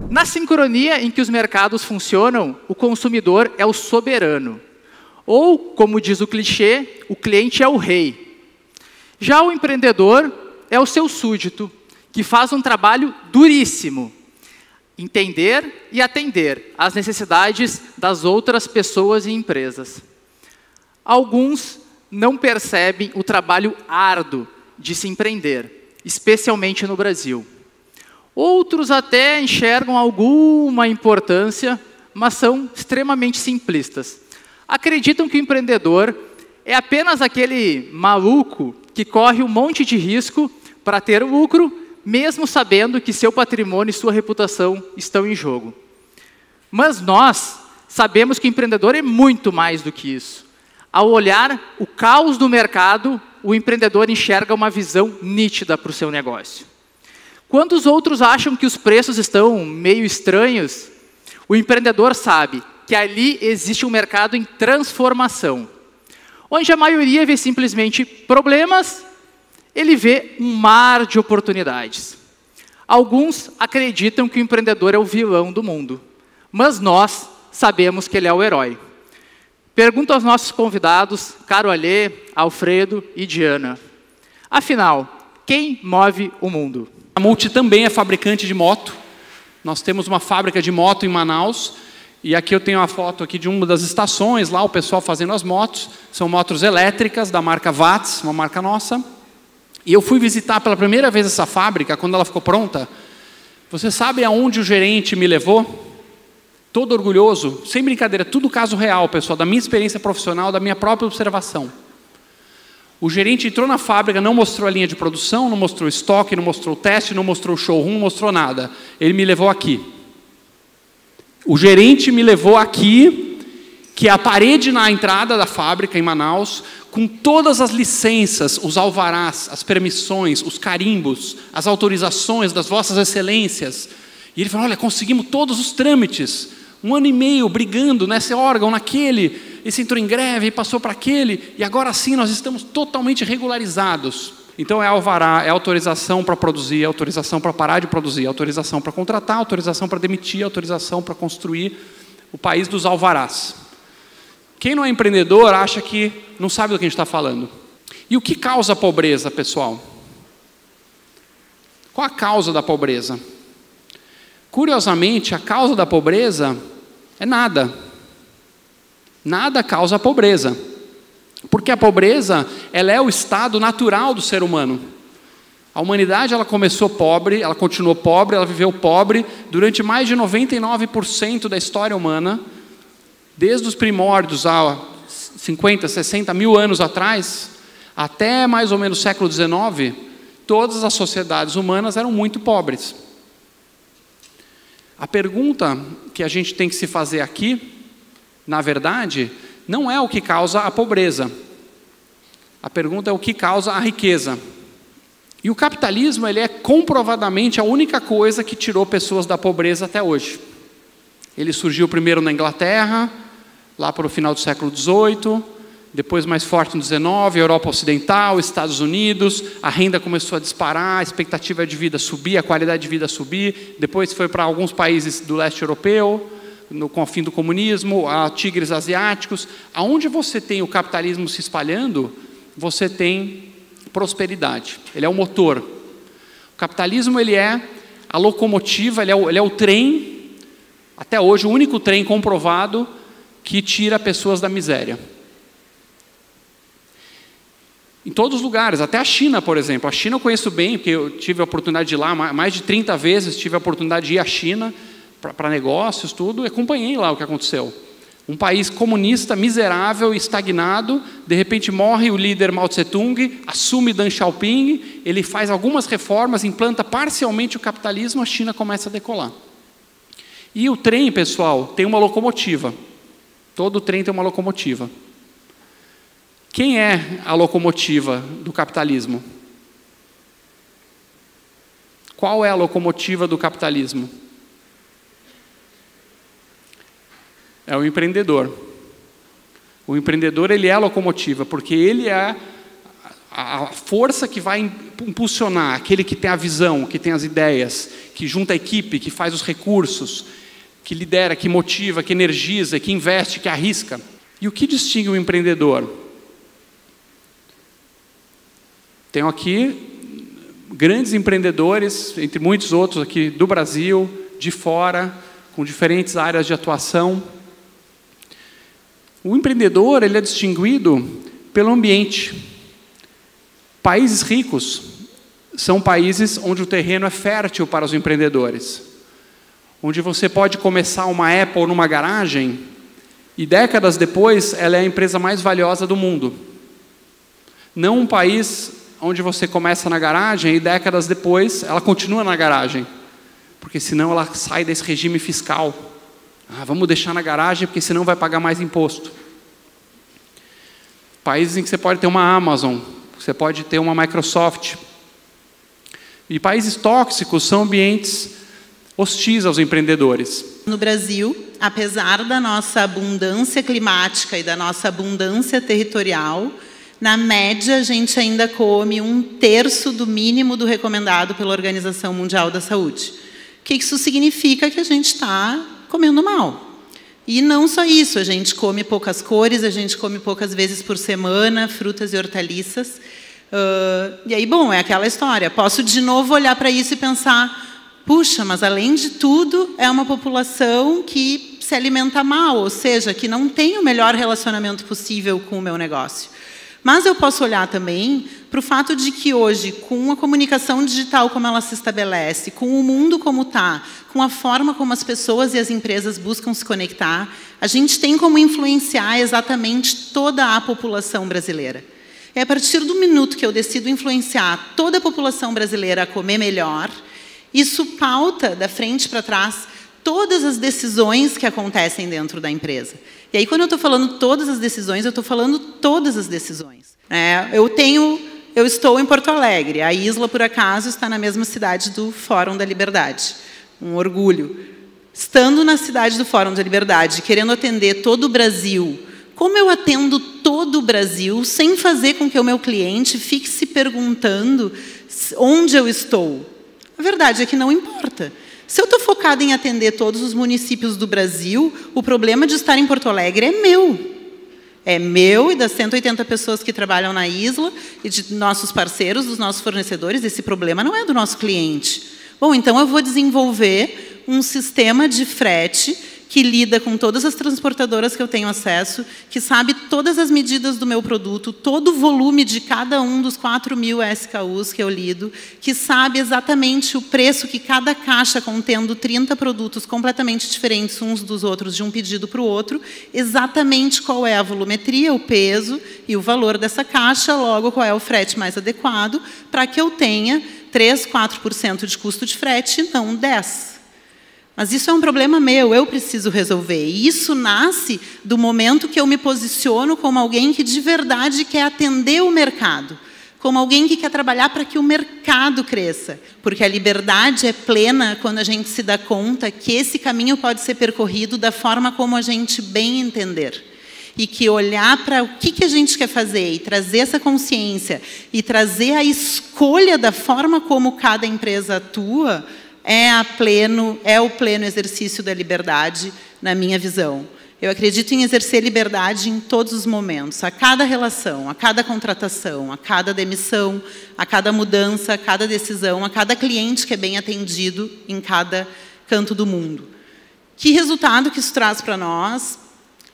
Na sincronia em que os mercados funcionam, o consumidor é o soberano. Ou, como diz o clichê, o cliente é o rei. Já o empreendedor é o seu súdito, que faz um trabalho duríssimo. Entender e atender às necessidades das outras pessoas e empresas. Alguns não percebem o trabalho árduo de se empreender, especialmente no Brasil. Outros até enxergam alguma importância, mas são extremamente simplistas. Acreditam que o empreendedor é apenas aquele maluco que corre um monte de risco para ter lucro, mesmo sabendo que seu patrimônio e sua reputação estão em jogo. Mas nós sabemos que o empreendedor é muito mais do que isso. Ao olhar o caos do mercado, o empreendedor enxerga uma visão nítida para o seu negócio. Quando os outros acham que os preços estão meio estranhos, o empreendedor sabe que ali existe um mercado em transformação. Onde a maioria vê simplesmente problemas, ele vê um mar de oportunidades. Alguns acreditam que o empreendedor é o vilão do mundo, mas nós sabemos que ele é o herói. Pergunto aos nossos convidados, Caro Alê, Alfredo e Diana. Afinal, quem move o mundo? A Multi também é fabricante de moto. Nós temos uma fábrica de moto em Manaus. E aqui eu tenho uma foto aqui de uma das estações, lá o pessoal fazendo as motos. São motos elétricas da marca Watts, uma marca nossa. E eu fui visitar pela primeira vez essa fábrica, quando ela ficou pronta. Você sabe aonde o gerente me levou? Todo orgulhoso, sem brincadeira, tudo caso real, pessoal, da minha experiência profissional, da minha própria observação. O gerente entrou na fábrica, não mostrou a linha de produção, não mostrou o estoque, não mostrou o teste, não mostrou o showroom, não mostrou nada. Ele me levou aqui. O gerente me levou aqui, que é a parede na entrada da fábrica em Manaus, com todas as licenças, os alvarás, as permissões, os carimbos, as autorizações das vossas excelências. E ele falou, olha, conseguimos todos os trâmites. 1 ano e meio brigando nesse órgão, naquele, esse entrou em greve, passou para aquele, e agora sim nós estamos totalmente regularizados. Então é alvará, é autorização para produzir, é autorização para parar de produzir, é autorização para contratar, autorização para demitir, autorização para construir, o país dos alvarás. Quem não é empreendedor acha que não sabe do que a gente está falando. E o que causa a pobreza, pessoal? Qual a causa da pobreza? Curiosamente, a causa da pobreza é nada. Nada causa a pobreza. Porque a pobreza, ela é o estado natural do ser humano. A humanidade, ela começou pobre, ela continuou pobre, ela viveu pobre durante mais de 99% da história humana, desde os primórdios há 50, 60 mil anos atrás, até mais ou menos o século XIX, todas as sociedades humanas eram muito pobres. A pergunta que a gente tem que se fazer aqui, na verdade, não é o que causa a pobreza. A pergunta é o que causa a riqueza. E o capitalismo, ele é comprovadamente a única coisa que tirou pessoas da pobreza até hoje. Ele surgiu primeiro na Inglaterra, lá para o final do século XVIII, depois mais forte no XIX, Europa Ocidental, Estados Unidos, a renda começou a disparar, a expectativa de vida subir, a qualidade de vida subir, depois foi para alguns países do leste europeu, com o fim do comunismo, a tigres asiáticos. Aonde você tem o capitalismo se espalhando, você tem prosperidade, ele é o motor. O capitalismo, ele é a locomotiva, ele é o trem, até hoje o único trem comprovado que tira pessoas da miséria. Em todos os lugares, até a China, por exemplo. A China eu conheço bem, porque eu tive a oportunidade de ir lá, mais de 30 vezes tive a oportunidade de ir à China, para negócios, tudo, e acompanhei lá o que aconteceu. Um país comunista, miserável, estagnado, de repente morre o líder Mao Tse-tung, assume Deng Xiaoping, ele faz algumas reformas, implanta parcialmente o capitalismo, a China começa a decolar. E o trem, pessoal, tem uma locomotiva. Todo trem tem uma locomotiva. Quem é a locomotiva do capitalismo? Qual é a locomotiva do capitalismo? É o empreendedor. O empreendedor, ele é a locomotiva, porque ele é A força que vai impulsionar, aquele que tem a visão, que tem as ideias, que junta a equipe, que faz os recursos, que lidera, que motiva, que energiza, que investe, que arrisca. E o que distingue o empreendedor? Tenho aqui grandes empreendedores, entre muitos outros aqui do Brasil, de fora, com diferentes áreas de atuação. O empreendedor, ele é distinguido pelo ambiente. Países ricos são países onde o terreno é fértil para os empreendedores. Onde você pode começar uma Apple numa garagem e décadas depois ela é a empresa mais valiosa do mundo. Não um país onde você começa na garagem e décadas depois ela continua na garagem. Porque senão ela sai desse regime fiscal. Vamos deixar na garagem porque senão vai pagar mais imposto. Países em que você pode ter uma Amazon, você pode ter uma Microsoft. E países tóxicos são ambientes hostis aos empreendedores. No Brasil, apesar da nossa abundância climática e da nossa abundância territorial, na média a gente ainda come 1/3 do mínimo do recomendado pela Organização Mundial da Saúde. O que isso significa? Que a gente está comendo mal. E não só isso, a gente come poucas cores, a gente come poucas vezes por semana, frutas e hortaliças. E aí, bom, é aquela história. Posso de novo olhar para isso e pensar, puxa, mas além de tudo, é uma população que se alimenta mal, ou seja, que não tem o melhor relacionamento possível com o meu negócio. Mas eu posso olhar também para o fato de que hoje, com a comunicação digital como ela se estabelece, com o mundo como está, com a forma como as pessoas e as empresas buscam se conectar, a gente tem como influenciar exatamente toda a população brasileira. É a partir do minuto que eu decido influenciar toda a população brasileira a comer melhor, isso pauta da frente para trás todas as decisões que acontecem dentro da empresa. E aí, quando eu estou falando todas as decisões, eu estou falando todas as decisões. Eu estou em Porto Alegre. A Isla, por acaso, está na mesma cidade do Fórum da Liberdade. Um orgulho. Estando na cidade do Fórum da Liberdade, querendo atender todo o Brasil, como eu atendo todo o Brasil sem fazer com que o meu cliente fique se perguntando onde eu estou? A verdade é que não importa. Se eu estou focada em atender todos os municípios do Brasil, o problema de estar em Porto Alegre é meu. É meu e das 180 pessoas que trabalham na Isla, e de nossos parceiros, dos nossos fornecedores. Esse problema não é do nosso cliente. Bom, então eu vou desenvolver um sistema de frete que lida com todas as transportadoras que eu tenho acesso, que sabe todas as medidas do meu produto, todo o volume de cada um dos 4.000 SKUs que eu lido, que sabe exatamente o preço que cada caixa, contendo 30 produtos completamente diferentes uns dos outros, de um pedido para o outro, exatamente qual é a volumetria, o peso e o valor dessa caixa, logo qual é o frete mais adequado, para que eu tenha 3, 4% de custo de frete e não 10%. Mas isso é um problema meu, eu preciso resolver. E isso nasce do momento que eu me posiciono como alguém que de verdade quer atender o mercado, como alguém que quer trabalhar para que o mercado cresça. Porque a liberdade é plena quando a gente se dá conta que esse caminho pode ser percorrido da forma como a gente bem entender. E que olhar para o que a gente quer fazer e trazer essa consciência e trazer a escolha da forma como cada empresa atua é o pleno exercício da liberdade, na minha visão. Eu acredito em exercer liberdade em todos os momentos, a cada relação, a cada contratação, a cada demissão, a cada mudança, a cada decisão, a cada cliente que é bem atendido em cada canto do mundo. Que resultado que isso traz para nós?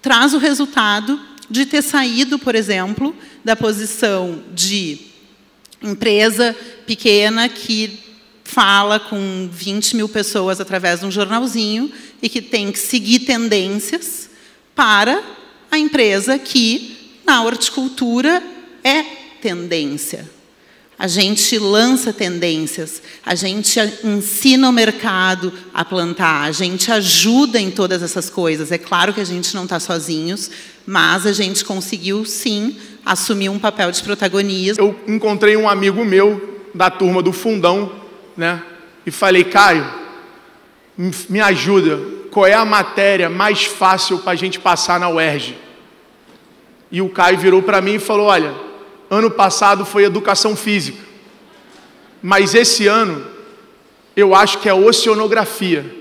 Traz o resultado de ter saído, por exemplo, da posição de empresa pequena que fala com 20.000 pessoas através de um jornalzinho e que tem que seguir tendências para a empresa que, na horticultura, é tendência. A gente lança tendências, a gente ensina o mercado a plantar, a gente ajuda em todas essas coisas. É claro que a gente não está sozinhos, mas a gente conseguiu, sim, assumir um papel de protagonismo. Eu encontrei um amigo meu da turma do Fundão, né? E falei, Caio, me ajuda, qual é a matéria mais fácil para a gente passar na UERJ? E o Caio virou para mim e falou, olha, Ano passado foi educação física. Mas esse ano, eu acho que é oceanografia.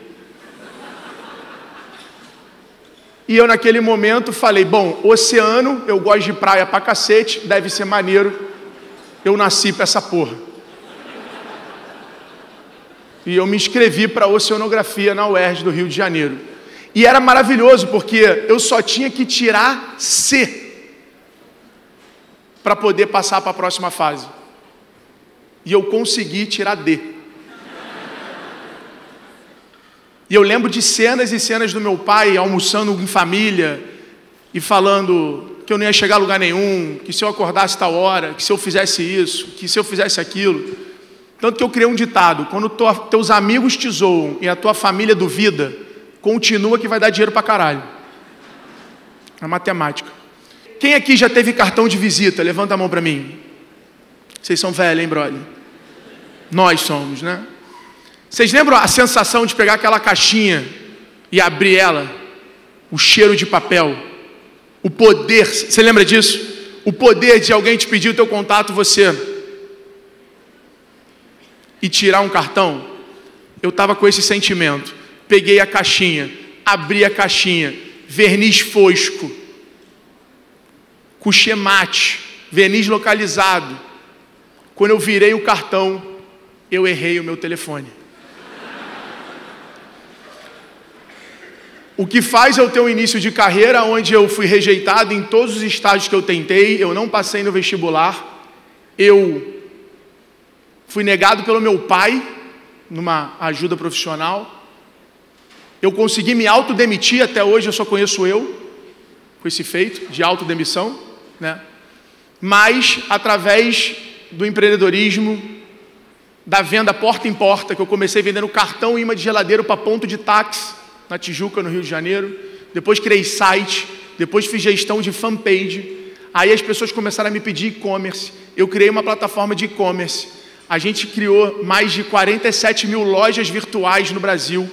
E eu naquele momento falei, bom, oceano, eu gosto de praia pra cacete, deve ser maneiro. Eu nasci pra essa porra. E eu me inscrevi para oceanografia na UERJ do Rio de Janeiro. E era maravilhoso, porque eu só tinha que tirar C para poder passar para a próxima fase. E eu consegui tirar D. E eu lembro de cenas e cenas do meu pai almoçando em família e falando que eu não ia chegar a lugar nenhum, que se eu acordasse tal hora, que se eu fizesse isso, que se eu fizesse aquilo. Tanto que eu criei um ditado: quando teus amigos te zoam e a tua família duvida, continua que vai dar dinheiro pra caralho. É matemática. Quem aqui já teve cartão de visita? Levanta a mão pra mim. Vocês são velhos, hein, brother? Nós somos, né? Vocês lembram a sensação de pegar aquela caixinha e abrir ela? O cheiro de papel. O poder, você lembra disso? O poder de alguém te pedir o teu contato, você... e tirar um cartão. Eu estava com esse sentimento. Peguei a caixinha, abri a caixinha, verniz fosco, couchê mate, verniz localizado. Quando eu virei o cartão, eu errei o meu telefone. O que faz eu ter um início de carreira onde eu fui rejeitado em todos os estágios que eu tentei, eu não passei no vestibular, eu fui negado pelo meu pai, numa ajuda profissional. Eu consegui me autodemitir, até hoje eu só conheço eu, com esse feito de autodemissão, né? Mas, através do empreendedorismo, da venda porta em porta, que eu comecei vendendo cartão e imã de geladeira para ponto de táxi, na Tijuca, no Rio de Janeiro. Depois criei site, depois fiz gestão de fanpage. Aí as pessoas começaram a me pedir e-commerce. Eu criei uma plataforma de e-commerce. A gente criou mais de 47 mil lojas virtuais no Brasil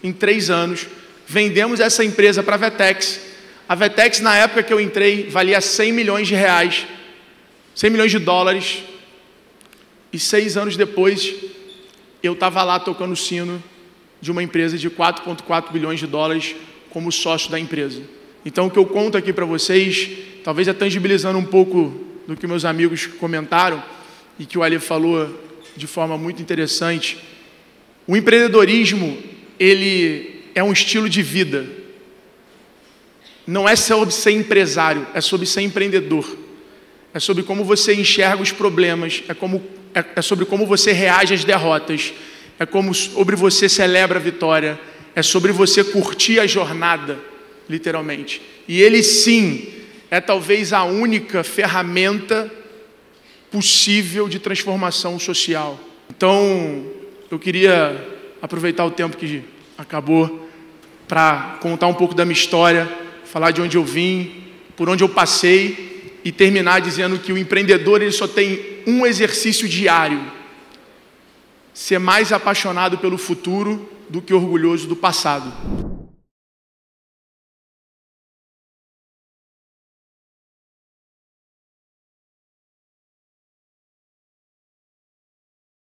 em 3 anos. Vendemos essa empresa para a Vetex. A Vetex, na época que eu entrei, valia 100 milhões de reais, 100 milhões de dólares. E 6 anos depois, eu estava lá tocando o sino de uma empresa de 4,4 bilhões de dólares como sócio da empresa. Então, o que eu conto aqui para vocês, talvez é tangibilizando um pouco do que meus amigos comentaram e que o Ali falou de forma muito interessante. O empreendedorismo, ele é um estilo de vida. Não é sobre ser empresário, é sobre ser empreendedor. É sobre como você enxerga os problemas, é sobre como você reage às derrotas. É como sobre você celebra a vitória, é sobre você curtir a jornada, literalmente. E ele sim, é talvez a única ferramenta possível de transformação social. Então, eu queria aproveitar o tempo que acabou para contar um pouco da minha história, falar de onde eu vim, por onde eu passei e terminar dizendo que o empreendedor ele só tem um exercício diário: ser mais apaixonado pelo futuro do que orgulhoso do passado.